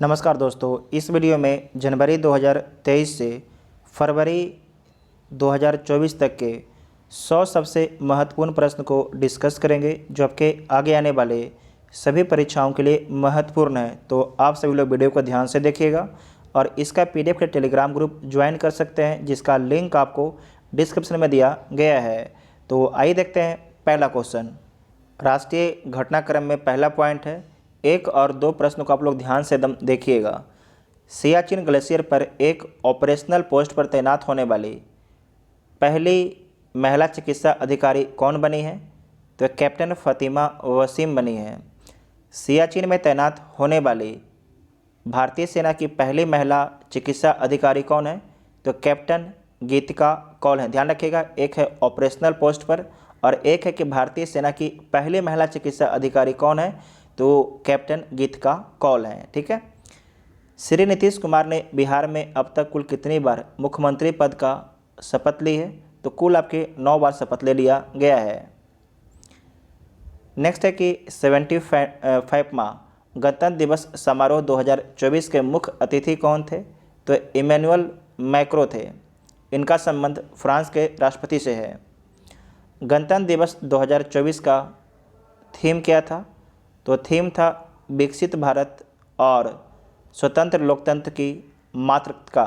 नमस्कार दोस्तों, इस वीडियो में जनवरी 2023 से फरवरी 2024 तक के 100 सबसे महत्वपूर्ण प्रश्न को डिस्कस करेंगे जो आपके आगे आने वाले सभी परीक्षाओं के लिए महत्वपूर्ण है। तो आप सभी लोग वीडियो को ध्यान से देखिएगा और इसका PDF के टेलीग्राम ग्रुप ज्वाइन कर सकते हैं जिसका लिंक आपको डिस्क्रिप्शन में दिया गया है। तो आइए देखते हैं पहला क्वेश्चन। राष्ट्रीय घटनाक्रम में पहला पॉइंट है, 1 और 2 प्रश्नों को आप लोग ध्यान से एकदम देखिएगा। सियाचिन ग्लेशियर पर एक ऑपरेशनल पोस्ट पर तैनात होने वाली पहली महिला चिकित्सा अधिकारी कौन बनी है? तो कैप्टन फ़ातिमा वसीम बनी है। सियाचिन में तैनात होने वाली भारतीय सेना की पहली महिला चिकित्सा अधिकारी कौन है? तो कैप्टन गीतिका कौल है। ध्यान रखिएगा, एक है ऑपरेशनल पोस्ट पर और एक है कि भारतीय सेना की पहली महिला चिकित्सा अधिकारी कौन है? तो कैप्टन गीतिका कौल हैं। ठीक है। श्री नीतीश कुमार ने बिहार में अब तक कुल कितनी बार मुख्यमंत्री पद का शपथ ली है? तो कुल आपके 9 बार शपथ ले लिया गया है। नेक्स्ट है कि 75वां गणतंत्र दिवस समारोह 2024 के मुख्य अतिथि कौन थे? तो इमैनुअल मैक्रों थे। इनका संबंध फ्रांस के राष्ट्रपति से है। गणतंत्र दिवस 2024 का थीम क्या था? तो थीम था विकसित भारत और स्वतंत्र लोकतंत्र की मातृका।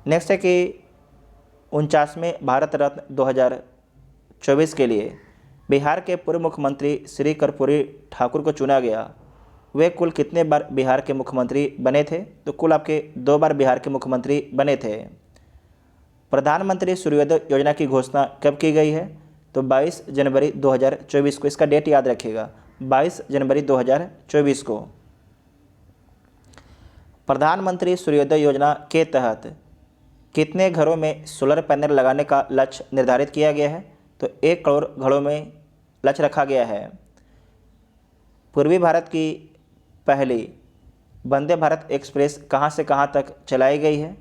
नेक्स्ट है कि 49वें भारत रत्न 2024 के लिए बिहार के पूर्व मुख्यमंत्री श्री कर्पूरी ठाकुर को चुना गया। वे कुल कितने बार बिहार के मुख्यमंत्री बने थे? तो कुल आपके 2 बार बिहार के मुख्यमंत्री बने थे। प्रधानमंत्री सूर्योदय योजना की घोषणा कब की गई है? तो 22 जनवरी 2024 को। इसका डेट याद रखिएगा, 22 जनवरी 2024 को। प्रधानमंत्री सूर्योदय योजना के तहत कितने घरों में सोलर पैनल लगाने का लक्ष्य निर्धारित किया गया है? तो 1 करोड़ घरों में लक्ष्य रखा गया है। पूर्वी भारत की पहली वंदे भारत एक्सप्रेस कहां से कहां तक चलाई गई है?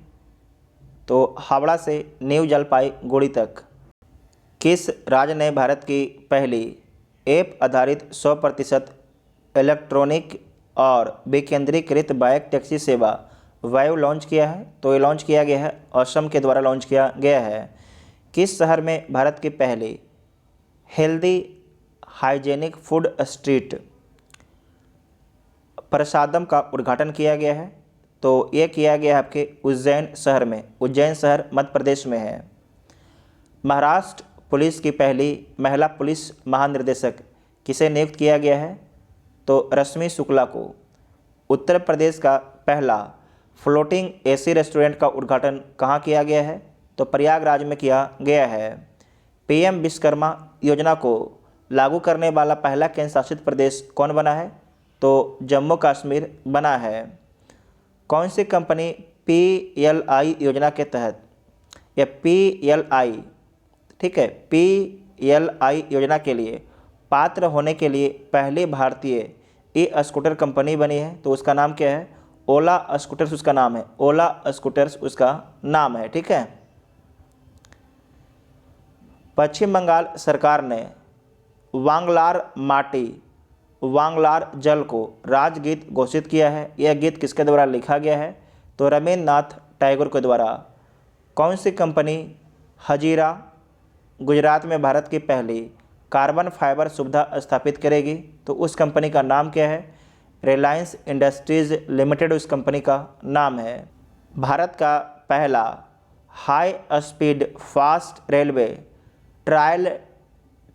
तो हावड़ा से न्यू जलपाईगुड़ी तक। किस राज्य ने भारत की पहली ऐप आधारित 100% इलेक्ट्रॉनिक और विकेंद्रीकृत बाइक टैक्सी सेवा वायु लॉन्च किया है? तो ये लॉन्च किया गया है, असम के द्वारा लॉन्च किया गया है। किस शहर में भारत की पहली हेल्दी हाइजेनिक फूड स्ट्रीट प्रसादम का उद्घाटन किया गया है? तो ये किया गया है आपके उज्जैन शहर में। उज्जैन शहर मध्य प्रदेश में है। महाराष्ट्र पुलिस की पहली महिला पुलिस महानिर्देशक किसे नियुक्त किया गया है? तो रश्मि शुक्ला को। उत्तर प्रदेश का पहला फ्लोटिंग एसी रेस्टोरेंट का उद्घाटन कहाँ किया गया है? तो प्रयागराज में किया गया है। PM विश्वकर्मा योजना को लागू करने वाला पहला केंद्र शासित प्रदेश कौन बना है? तो जम्मू कश्मीर बना है। कौन सी कंपनी PLI योजना के तहत या PLI, ठीक है, PLI योजना के लिए पात्र होने के लिए पहली भारतीय ई-स्कूटर कंपनी बनी है? तो उसका नाम क्या है? ओला स्कूटर्स उसका नाम है। ओला स्कूटर्स उसका नाम है। ठीक है। पश्चिम बंगाल सरकार ने वांगलार माटी वांगलार जल को राजगीत घोषित किया है। यह गीत किसके द्वारा लिखा गया है? तो रवींद्रनाथ टैगोर के द्वारा। कौन सी कंपनी हजीरा गुजरात में भारत की पहली कार्बन फाइबर सुविधा स्थापित करेगी? तो उस कंपनी का नाम क्या है? रिलायंस इंडस्ट्रीज लिमिटेड उस कंपनी का नाम है। भारत का पहला high speed fast railway trial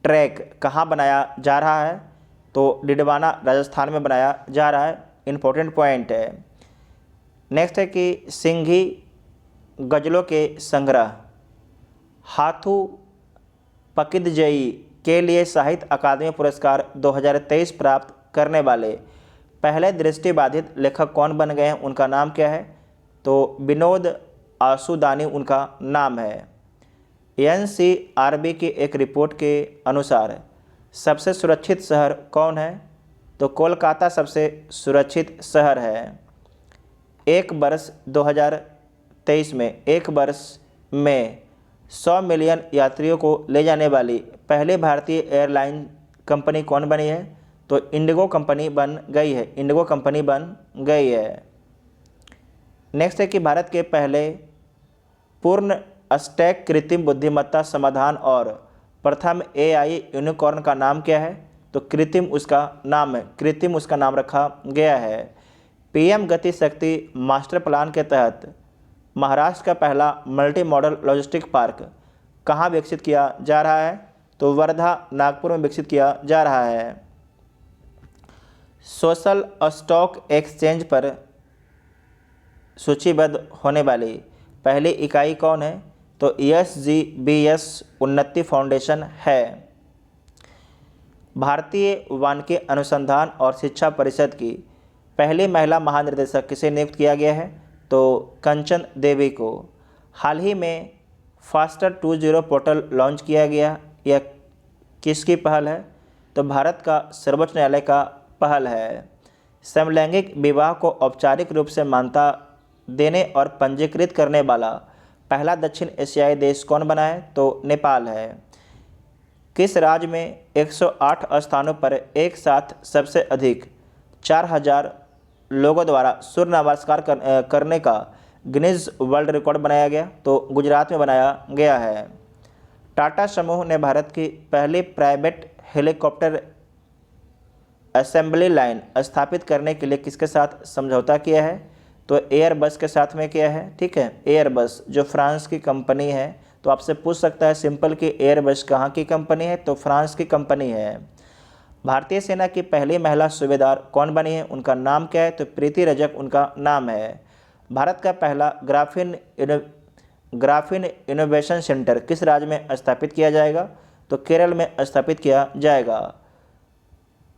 track कहाँ बनाया जा रहा है? तो डिडवाना राजस्थान में बनाया जा रहा है। इम्पोर्टेंट पॉइंट है। नेक्स्ट है कि सिंघी गज़लों के संग्रह हाथू पकिदजई के लिए साहित्य अकादमी पुरस्कार 2023 प्राप्त करने वाले पहले दृष्टिबाधित लेखक कौन बन गए हैं? उनका नाम क्या है? तो विनोद आसुदानी उनका नाम है। NCRB की एक रिपोर्ट के अनुसार सबसे सुरक्षित शहर कौन है? तो कोलकाता सबसे सुरक्षित शहर है। 1 वर्ष 2023 में 1 वर्ष में 100 मिलियन यात्रियों को ले जाने वाली पहली भारतीय एयरलाइन कंपनी कौन बनी है? तो इंडिगो कंपनी बन गई है, इंडिगो कंपनी बन गई है। नेक्स्ट है कि भारत के पहले पूर्ण स्टैक कृत्रिम बुद्धिमत्ता समाधान और प्रथम एआई यूनिकॉर्न का नाम क्या है? तो कृत्रिम उसका नाम है, कृत्रिम उसका नाम रखा गया है। पीएम गति शक्ति मास्टर प्लान के तहत महाराष्ट्र का पहला मल्टी मॉडल लॉजिस्टिक पार्क कहाँ विकसित किया जा रहा है? तो वर्धा नागपुर में विकसित किया जा रहा है। सोशल स्टॉक एक्सचेंज पर सूचीबद्ध होने वाली पहली इकाई कौन है? तो SGBS उन्नति फाउंडेशन है। भारतीय वानिकी अनुसंधान और शिक्षा परिषद की पहली महिला महानिदेशक किसे नियुक्त किया गया है? तो कंचन देवी को। हाल ही में फास्टर 20 पोर्टल लॉन्च किया गया, यह किसकी पहल है? तो भारत का सर्वोच्च न्यायालय का पहल है। समलैंगिक विवाह को औपचारिक रूप से मान्यता देने और पंजीकृत करने वाला पहला दक्षिण एशियाई देश कौन बना है? तो नेपाल है। किस राज्य में 108 स्थानों पर एक साथ सबसे अधिक 4000 लोगों द्वारा सूर्य नमस्कार करने का गिनीज वर्ल्ड रिकॉर्ड बनाया गया? तो गुजरात में बनाया गया है। टाटा समूह ने भारत की पहली प्राइवेट हेलीकॉप्टर असेंबली लाइन स्थापित करने के लिए किसके साथ समझौता किया है? तो एयरबस के साथ में किया है। ठीक है, एयरबस जो फ्रांस की कंपनी है। तो आपसे पूछ सकता है सिंपल कि एयरबस कहाँ की कंपनी है? तो फ्रांस की कंपनी है। भारतीय सेना की पहली महिला सूबेदार कौन बनी है? उनका नाम क्या है? तो प्रीति रजक उनका नाम है। भारत का पहला ग्राफीन इनोवेशन सेंटर किस राज्य में स्थापित किया जाएगा? तो केरल में स्थापित किया जाएगा।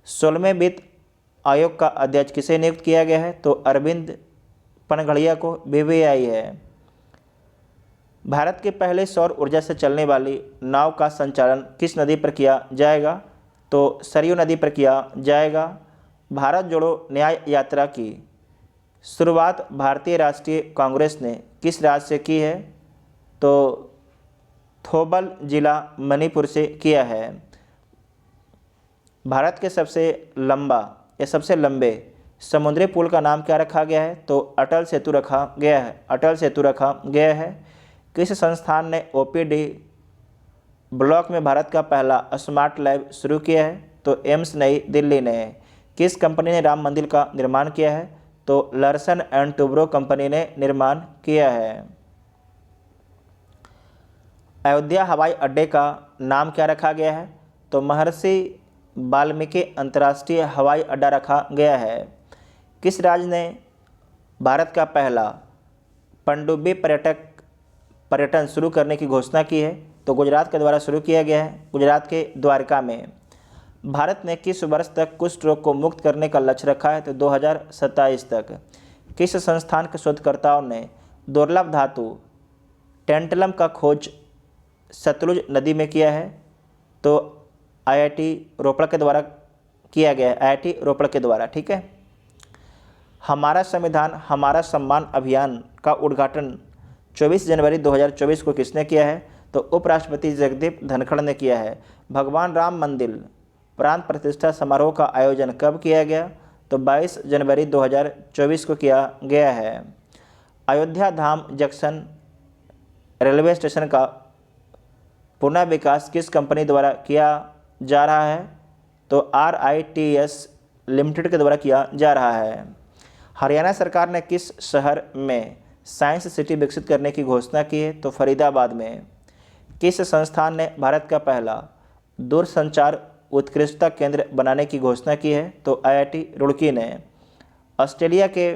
16वें वित्त आयोग का अध्यक्ष किसे नियुक्त किया गया है? तो अरविंद पनघड़िया को। BBI है। भारत के पहले सौर ऊर्जा से चलने वाली नाव का संचालन किस नदी पर किया जाएगा? तो सरयू नदी पर किया जाएगा। भारत जोड़ो न्याय यात्रा की शुरुआत भारतीय राष्ट्रीय कांग्रेस ने किस राज्य से की है? तो थौबल जिला मणिपुर से किया है। भारत के सबसे लंबा या सबसे लंबे समुद्री पुल का नाम क्या रखा गया है? तो अटल सेतु रखा गया है, अटल सेतु रखा गया है। किस संस्थान ने OPD ब्लॉक में भारत का पहला स्मार्ट लैब शुरू किया है? तो एम्स नई दिल्ली ने। किस कंपनी ने राम मंदिर का निर्माण किया है? तो लर्सन एंड टुब्रो कंपनी ने निर्माण किया है। अयोध्या हवाई अड्डे का नाम क्या रखा गया है? तो महर्षि वाल्मीकि अंतर्राष्ट्रीय हवाई अड्डा रखा गया है। किस राज्य ने भारत का पहला पनडुब्बी पर्यटन शुरू करने की घोषणा की है? तो गुजरात के द्वारा शुरू किया गया है, गुजरात के द्वारका में। भारत ने किस वर्ष तक कुष्ठ रोग को मुक्त करने का लक्ष्य रखा है? तो 2027 तक। किस संस्थान के शोधकर्ताओं ने दुर्लभ धातु टेंटलम का खोज सतलुज नदी में किया है? तो IIT रोपड़ के द्वारा किया गया है, IIT रोपड़ के द्वारा। ठीक है। हमारा संविधान हमारा सम्मान अभियान का उद्घाटन 24 जनवरी 2024 को किसने किया है? तो उपराष्ट्रपति जगदीप धनखड़ ने किया है। भगवान राम मंदिर प्राण प्रतिष्ठा समारोह का आयोजन कब किया गया? तो 22 जनवरी 2024 को किया गया है। अयोध्या धाम जंक्शन रेलवे स्टेशन का पुनः विकास किस कंपनी द्वारा किया जा रहा है? तो RITES लिमिटेड के द्वारा किया जा रहा है। हरियाणा सरकार ने किस शहर में साइंस सिटी विकसित करने की घोषणा की है? तो फरीदाबाद में। किस संस्थान ने भारत का पहला दूरसंचार उत्कृष्टता केंद्र बनाने की घोषणा की है? तो IIT रुड़की ने। ऑस्ट्रेलिया के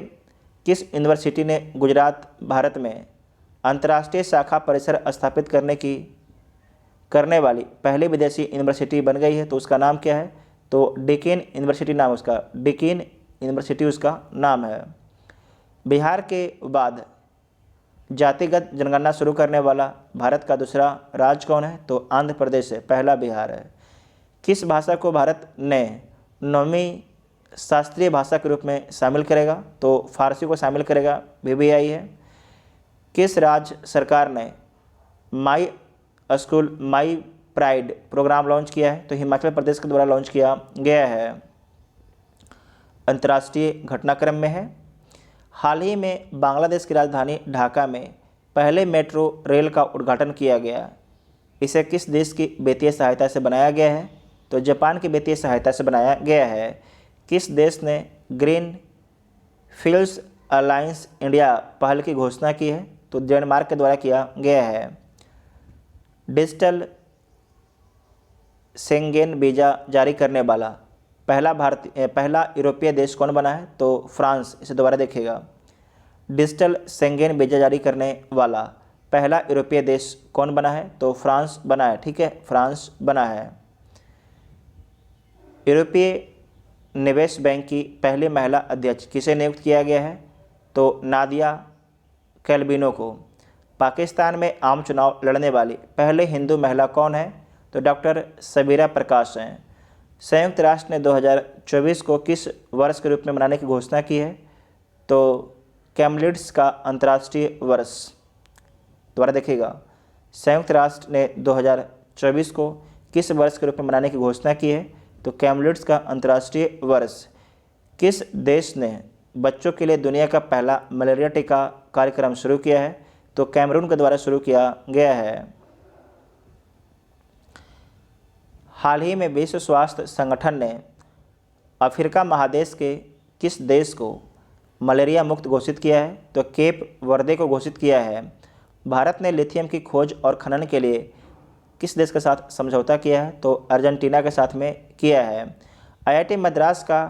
किस यूनिवर्सिटी ने गुजरात भारत में अंतर्राष्ट्रीय शाखा परिसर स्थापित करने वाली पहली विदेशी यूनिवर्सिटी बन गई है? तो उसका नाम क्या है? तो डिकीन यूनिवर्सिटी नाम उसका, डिकीन यूनिवर्सिटी उसका नाम है। बिहार के बाद जातिगत जनगणना शुरू करने वाला भारत का दूसरा राज्य कौन है? तो आंध्र प्रदेश है, पहला बिहार है। किस भाषा को भारत ने 9वीं शास्त्रीय भाषा के रूप में शामिल करेगा? तो फारसी को शामिल करेगा, BBI है। किस राज्य सरकार ने my school my pride programme launch किया है? तो हिमाचल प्रदेश के द्वारा लॉन्च किया गया है। अंतर्राष्ट्रीय घटनाक्रम में है। हाल ही में बांग्लादेश की राजधानी ढाका में पहले मेट्रो रेल का उद्घाटन किया गया। इसे किस देश की वित्तीय सहायता से बनाया गया है? तो जापान की वित्तीय सहायता से बनाया गया है। किस देश ने ग्रीन फील्ड्स अलायंस इंडिया पहल की घोषणा की है? तो डेनमार्क के द्वारा किया गया है। डिजिटल शेंगेन वीज़ा जारी करने वाला पहला यूरोपीय देश कौन बना है? तो फ्रांस। इसे दोबारा देखिएगा, डिजिटल शेंगेन वीज़ा जारी करने वाला पहला यूरोपीय देश कौन बना है? तो फ्रांस बना है। ठीक है, फ्रांस बना है। यूरोपीय निवेश बैंक की पहली महिला अध्यक्ष किसे नियुक्त किया गया है? तो नादिया कैल्विनो को। पाकिस्तान में आम चुनाव लड़ने वाली पहले हिंदू महिला कौन है? तो डॉक्टर सबीरा प्रकाश हैं। संयुक्त राष्ट्र ने 2024 को किस वर्ष के रूप में मनाने की घोषणा की है? तो कैमलिड्स का अंतर्राष्ट्रीय वर्ष। दोबारा देखिएगा, संयुक्त राष्ट्र ने 2024 को किस वर्ष के रूप में मनाने की घोषणा की है? तो कैमलिड्स का अंतर्राष्ट्रीय वर्ष। किस देश ने बच्चों के लिए दुनिया का पहला मलेरिया टीका कार्यक्रम शुरू किया है? तो कैमरून के द्वारा शुरू किया गया है। हाल ही में विश्व स्वास्थ्य संगठन ने अफ्रीका महादेश के किस देश को मलेरिया मुक्त घोषित किया है? तो केप वर्दे को घोषित किया है। भारत ने लिथियम की खोज और खनन के लिए किस देश के साथ समझौता किया है? तो अर्जेंटीना के साथ में किया है। आईआईटी मद्रास का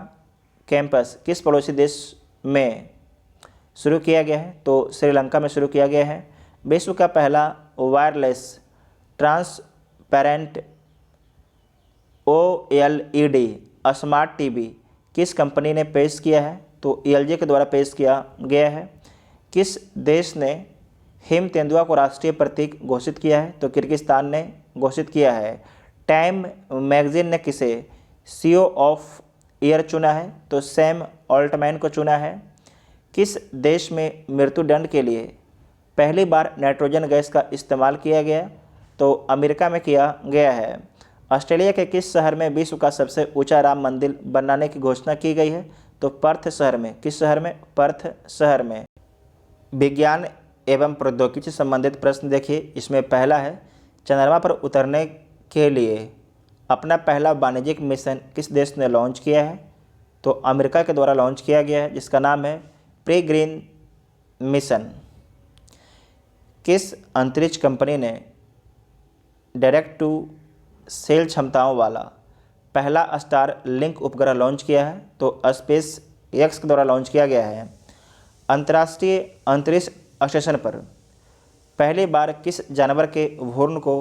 कैंपस किस पड़ोसी देश में शुरू किया गया है? तो श्रीलंका में शुरू किया गया है। विश्व का पहला wireless transparent OLED smart TV किस कंपनी ने पेश किया है? तो LG के द्वारा पेश किया गया है। किस देश ने हिम तेंदुआ को राष्ट्रीय प्रतीक घोषित किया है? तो किर्गिस्तान ने घोषित किया है। टाइम मैगजीन ने किसे CEO ऑफ ईयर चुना है? तो सैम ऑल्टमैन को चुना है। किस देश में मृत्युदंड के लिए पहली बार नाइट्रोजन गैस का इस्तेमाल किया गया? तो अमेरिका में किया गया है। ऑस्ट्रेलिया के किस शहर में विश्व का सबसे ऊंचा राम मंदिर बनाने की घोषणा की गई है? तो पर्थ शहर में। किस शहर में? पर्थ शहर में। विज्ञान एवं प्रौद्योगिकी से संबंधित प्रश्न देखिए। इसमें पहला है, चंद्रमा पर उतरने के लिए अपना पहला वाणिज्यिक मिशन किस देश ने लॉन्च किया है? तो अमेरिका के द्वारा लॉन्च किया गया है, जिसका नाम है पेरेग्रिन मिशन। किस अंतरिक्ष कंपनी ने डायरेक्ट टू सेल क्षमताओं वाला पहला स्टार लिंक उपग्रह लॉन्च किया है? तो स्पेस एक्स के द्वारा लॉन्च किया गया है। अंतर्राष्ट्रीय अंतरिक्ष स्टेशन पर पहली बार किस जानवर के भ्रूण को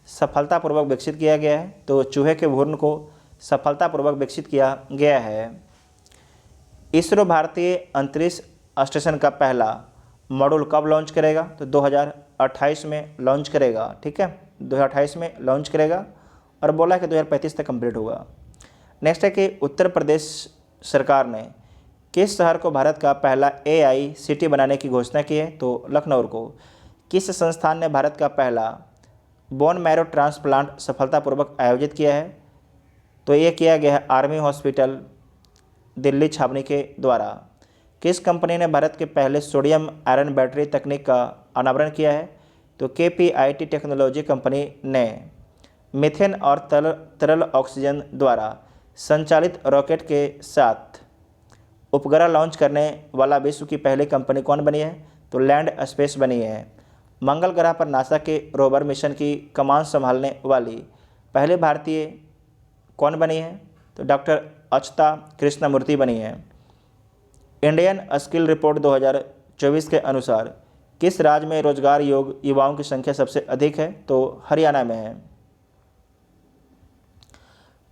सफलतापूर्वक विकसित किया गया है? तो चूहे के भ्रूण को सफलतापूर्वक विकसित किया गया है। इसरो भारतीय अंतरिक्ष स्टेशन का पहला मॉड्यूल कब लॉन्च करेगा? तो 2028 में लॉन्च करेगा। ठीक है, 2028 में लॉन्च करेगा और बोला कि 2035 तक कंप्लीट होगा। नेक्स्ट है कि उत्तर प्रदेश सरकार ने किस शहर को भारत का पहला AI सिटी बनाने की घोषणा की है? तो लखनऊ को। किस संस्थान ने भारत का पहला बोन मैरो ट्रांसप्लांट सफलतापूर्वक आयोजित किया है? तो ये किया गया है आर्मी हॉस्पिटल दिल्ली छावनी के द्वारा। किस कंपनी ने भारत के पहले सोडियम आयरन बैटरी तकनीक का अनावरण किया है? तो KPIT टेक्नोलॉजी कंपनी ने मीथेन और तरल ऑक्सीजन द्वारा संचालित रॉकेट के साथ उपग्रह लॉन्च करने वाला विश्व की पहली कंपनी कौन बनी है? तो लैंड स्पेस बनी है। मंगल ग्रह पर नासा के रोवर मिशन की कमान संभालने वाली पहले भारतीय कौन बनी है? तो डॉक्टर अच्युता कृष्णमूर्ति बनी है। इंडियन स्किल रिपोर्ट 2024 के अनुसार किस राज्य में रोजगार योग्य युवाओं की संख्या सबसे अधिक है? तो हरियाणा में है।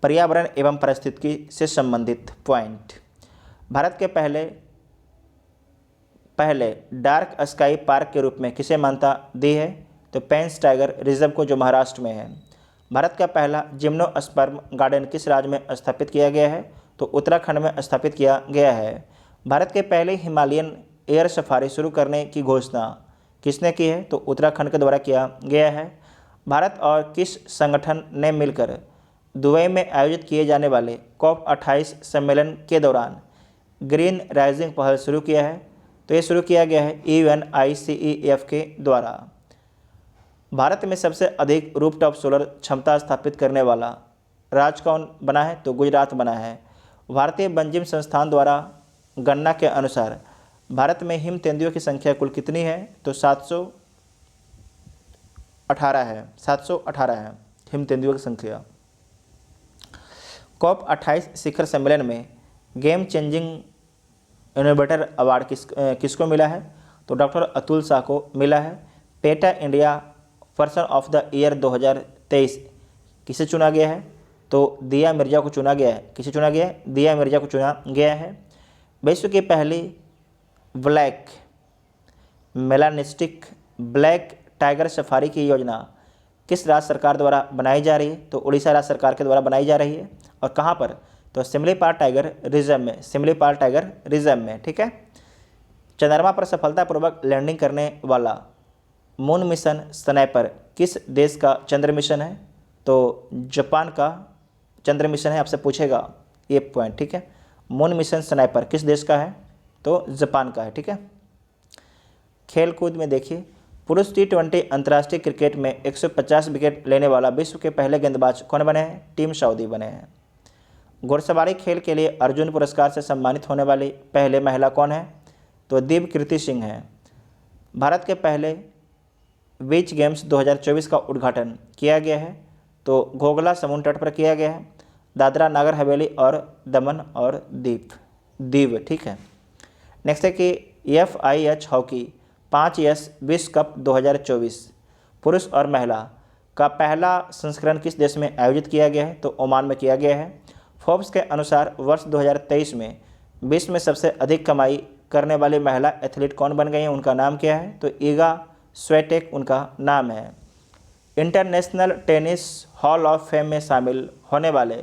पर्यावरण एवं पारिस्थितिकी से संबंधित पॉइंट। भारत के पहले डार्क स्काई पार्क के रूप में किसे मान्यता दी है? तो पेंस टाइगर रिजर्व को, जो महाराष्ट्र में है। भारत का पहला जिम्नोस्पर्म गार्डन किस राज्य में स्थापित किया गया है? तो उत्तराखंड में स्थापित किया गया है। भारत के पहले हिमालयन एयर सफारी शुरू करने की घोषणा किसने की है? तो उत्तराखंड के द्वारा किया गया है। भारत और किस संगठन ने मिलकर दुबई में आयोजित किए जाने वाले COP28 सम्मेलन के दौरान ग्रीन राइजिंग पहल शुरू किया है? तो ये शुरू किया गया है UNICEF के द्वारा। भारत में सबसे अधिक रूफटॉप सोलर क्षमता स्थापित करने वाला राज्य कौन बना है? तो गुजरात बना है। भारतीय वन्यजीव संस्थान द्वारा गणना के अनुसार भारत में हिम तेंदुओं की संख्या कुल कितनी है? तो 718 है। 718 है हिम तेंदुओं की संख्या। COP28 शिखर सम्मेलन में गेम चेंजिंग इनोवेटर अवार्ड किसको मिला है? तो डॉक्टर अतुल शाह को मिला है। PETA India person of the year 2023 किसे चुना गया है? तो दिया मिर्जा को चुना गया है। किसे चुना गया है? दिया मिर्जा को चुना गया है। विश्व की पहली black melanistic black tiger safari की योजना किस राज्य सरकार द्वारा बनाई जा रही है? तो उड़ीसा राज्य सरकार के द्वारा बनाई जा रही है। और कहाँ पर? तो सिमलीपाल टाइगर रिजर्व में, सिमलीपाल टाइगर रिजर्व में। ठीक है। चंद्रमा पर सफलतापूर्वक लैंडिंग करने वाला मून मिशन स्नाइपर किस देश का चंद्र मिशन है? तो जापान का चंद्र मिशन है। आपसे पूछेगा ये पॉइंट। ठीक है। मून मिशन स्नाइपर किस देश का है? तो जापान का है। ठीक है। खेल कूद में देखिए, पुरुष T20 अंतर्राष्ट्रीय क्रिकेट में 150 विकेट लेने वाला विश्व के पहले गेंदबाज कौन बने हैं? टीम सऊदी बने हैं। घुड़सवारी खेल के लिए अर्जुन पुरस्कार से सम्मानित होने वाली पहले महिला कौन है? तो दिव्यकीर्ति सिंह हैं। भारत के पहले बीच गेम्स 2024 का उद्घाटन किया गया है? तो घोघला समुद्र तट पर किया गया है। दादरा नागर हवेली और दमन और दीव। ठीक है। नेक्स्ट है कि FIH हॉकी 5S विश्व कप 2024 पुरुष और महिला का पहला संस्करण किस देश में आयोजित किया गया है? तो ओमान में किया गया है। फोर्ब्स के अनुसार वर्ष 2023 में विश्व में सबसे अधिक कमाई करने वाली महिला एथलीट कौन बन गई है? उनका नाम क्या है? तो ईगा स्वेटेक उनका नाम है। International tennis hall of fame में शामिल होने वाले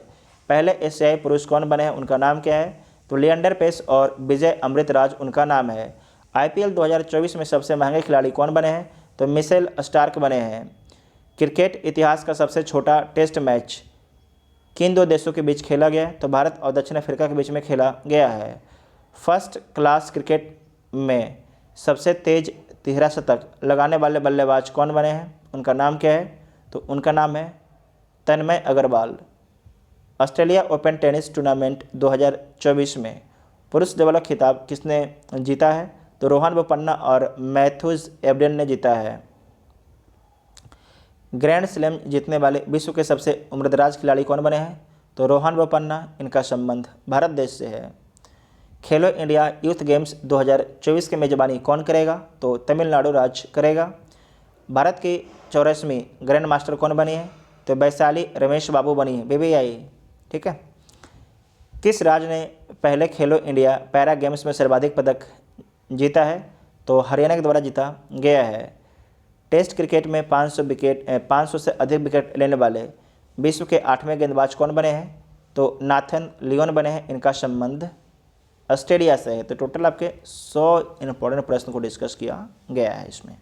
पहले एशियाई पुरुष कौन बने हैं? उनका नाम क्या है? तो लिएंडर पेस और विजय अमृतराज उनका नाम है। IPL 2024 में सबसे महंगे खिलाड़ी कौन बने हैं? तो मिशेल स्टार्क बने हैं। क्रिकेट इतिहास का सबसे छोटा टेस्ट मैच किन दो देशों के बीच खेला गया है? तो भारत और दक्षिण अफ्रीका के बीच में खेला गया है। फर्स्ट क्लास क्रिकेट में सबसे तेज तिहरा शतक लगाने वाले बल्लेबाज कौन बने हैं? उनका नाम क्या है? तो उनका नाम है Tanmay Agarwal. Australia Open tennis tournament 2024 में पुरुष डबल खिताब किसने जीता है? तो रोहन बोपन्ना और मैथ्यूज एबडेन ने जीता है। ग्रैंड स्लैम जीतने वाले विश्व के सबसे उम्रदराज खिलाड़ी कौन बने हैं? तो रोहन बोपन्ना। इनका संबंध भारत देश से है। खेलो इंडिया यूथ गेम्स 2024 की मेजबानी कौन करेगा? तो तमिलनाडु राज्य करेगा। भारत की 84वीं ग्रैंड मास्टर कौन बनी है? तो वैशाली रमेश बाबू बनी है, BBI। ठीक है। किस राज्य ने पहले खेलो इंडिया पैरा गेम्स में सर्वाधिक पदक जीता है? तो हरियाणा के द्वारा जीता गया है। टेस्ट क्रिकेट में 500 से अधिक विकेट लेने वाले विश्व के 8वें गेंदबाज कौन बने हैं? तो नाथन लियोन बने हैं। इनका संबंध ऑस्ट्रेलिया से है। तो टोटल आपके 100 इंपॉर्टेंट प्रश्न को डिस्कस किया गया है इसमें।